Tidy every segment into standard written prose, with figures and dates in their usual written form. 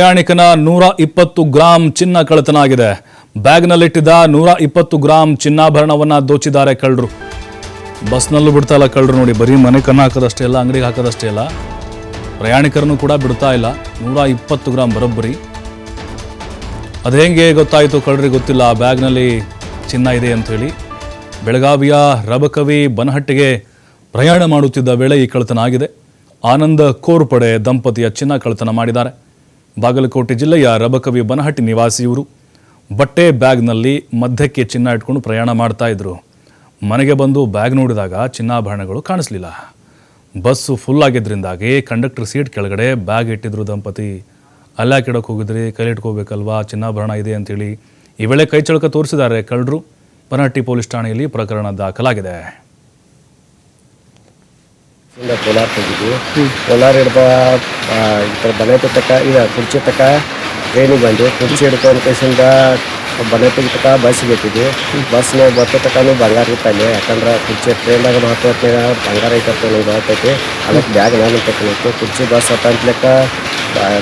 ಪ್ರಯಾಣಿಕನ 120 gram ಚಿನ್ನ ಕಳ್ಳತನ ಆಗಿದೆ. ಬ್ಯಾಗ್ನಲ್ಲಿಟ್ಟಿದ್ದ 120 ಗ್ರಾಂ ಚಿನ್ನಾಭರಣವನ್ನ ದೋಚಿದ್ದಾರೆ ಕಳ್ಳರು. ಬಸ್ನಲ್ಲೂ ಬಿಡ್ತಾ ಇಲ್ಲ ಕಳ್ಳರು ನೋಡಿ, ಬರೀ ಮನೆ ಕನ್ನ ಹಾಕೋದಷ್ಟೇ ಇಲ್ಲ, ಅಂಗಡಿಗೆ ಹಾಕೋದಷ್ಟೇ ಇಲ್ಲ, ಪ್ರಯಾಣಿಕರನ್ನು ಕೂಡ ಬಿಡ್ತಾ ಇಲ್ಲ. 120 ಗ್ರಾಂ ಬರೋಬ್ಬರಿ. ಅದು ಹೆಂಗೆ ಗೊತ್ತಾಯಿತು ಕಳ್ಳರಿಗೆ ಗೊತ್ತಿಲ್ಲ, ಬ್ಯಾಗ್ನಲ್ಲಿ ಚಿನ್ನ ಇದೆ ಅಂತ ಹೇಳಿ. ಬೆಳಗಾವಿಯ ರಬಕವಿ ಬನಹಟ್ಟಿಗೆ ಪ್ರಯಾಣ ಮಾಡುತ್ತಿದ್ದ ವೇಳೆ ಈ ಕಳ್ಳತನ ಆಗಿದೆ. ಆನಂದ ಕೋರ್ಪಡೆ ದಂಪತಿಯ ಚಿನ್ನ ಕಳ್ಳತನ ಮಾಡಿದ್ದಾರೆ. ಬಾಗಲಕೋಟೆ ಜಿಲ್ಲೆಯ ರಬಕವಿ ಬನಹಟ್ಟಿ ನಿವಾಸಿ ಇವರು. ಬಟ್ಟೆ ಬ್ಯಾಗ್ನಲ್ಲಿ ಮಧ್ಯಕ್ಕೆ ಚಿನ್ನ ಇಟ್ಕೊಂಡು ಪ್ರಯಾಣ ಮಾಡ್ತಾ ಇದ್ರು. ಮನೆಗೆ ಬಂದು ಬ್ಯಾಗ್ ನೋಡಿದಾಗ ಚಿನ್ನಾಭರಣಗಳು ಕಾಣಿಸ್ಲಿಲ್ಲ. ಬಸ್ಸು ಫುಲ್ ಆಗಿದ್ದರಿಂದಾಗಿ ಕಂಡಕ್ಟರ್ ಸೀಟ್ ಕೆಳಗಡೆ ಬ್ಯಾಗ್ ಇಟ್ಟಿದ್ರು ದಂಪತಿ. ಅಲ್ಲಾಕೆ ಇಡೋಕೆ ಹೋಗಿದ್ರಿ, ಕೈಲಿಟ್ಕೋಬೇಕಲ್ವಾ, ಚಿನ್ನಾಭರಣ ಇದೆ ಅಂತೇಳಿ. ಈ ವೇಳೆ ಕೈ ಚಳಕ ತೋರಿಸಿದ್ದಾರೆ ಕಳ್ಳರು. ಬನಹಟ್ಟಿ ಪೊಲೀಸ್ ಠಾಣೆಯಲ್ಲಿ ಪ್ರಕರಣ ದಾಖಲಾಗಿದೆ. ಕೋಲಾರ ಹೋಗಿದ್ವಿ. ಕೋಲಾರ ಹಿಡ್ದ ಈ ಥರ ಬನಹಟ್ಟಿ ತಕ್ಕ ಈಗ ಕುರ್ಚಿ ತಕ್ಕ ಟ್ರೈನಿಗೆ ಬಂದು ಕುರ್ಚಿ ಹಿಡ್ಕೊಂಡು ಕೇಸಿಂದ ಬನಹಟ್ಟಿಗೆ ತಕ್ಕ ಬಸ್ಸಿಗೆ ಎತ್ತಿದ್ವಿ. ಬಸ್ನಾಗ ಬತ್ತ ತಕ್ಕೂ ಬಂಗಾರ ಇತ್ತಲ್ಲಿ, ಯಾಕಂದ್ರೆ ಕುರ್ಚಿ ಟ್ರೈನ್ದಾಗ ಹತ್ತೊತ್ತಿನಾಗ ಬಂಗಾರ ಐತತ್ತೆ ನಮ್ಗೆ ಬರ್ತೈತಿ. ಅದಕ್ಕೆ ಬ್ಯಾಗ್ ನಾನು ತಕ್ಕೊಂಡಿತ್ತು. ಕುರ್ಚಿ ಬಸ್ ಹತ್ತಂತ್ಲೆಕ್ಕ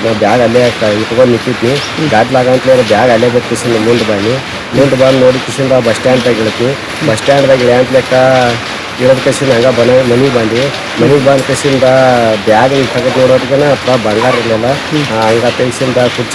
ನಾವು ಬ್ಯಾಗ್ ಅಲ್ಲೇ ಇಟ್ಕೊಂಡು ನಿಂತಿದ್ವಿ. ಗಾಡ್ಲಾಗ ಅಂತಲೇ ಬ್ಯಾಗ್ ಅಲ್ಲೇ ಬಿಟ್ಟು ಕಿಸಿಂದ ಮುಂದೆ ಬಂದು ನೋಡಿ ಕಿಸಿಂದ ಬಸ್ ಸ್ಟ್ಯಾಂಡ್ದಾಗ ಇಳತ್ವಿ. ಬಸ್ ಸ್ಟ್ಯಾಂಡ್ದಾಗ ಇಳ್ಯಾಂತ್ಲೆಕ್ಕ ಇರೋದ್ ಕಸಿಂದ ಹಂಗೆ ಮನೆಗೆ ಬಂದು ಕಸಿಂದ ಬ್ಯಾಗ್ ತೆಗೆದು ನೋಡೋದಕ್ಕೆ ಬಂಗಾರ ಇರಲಿಲ್ಲ. ಹಂಗ ತೆಗಿಸಿಂದ ಕುರ್ಚಿ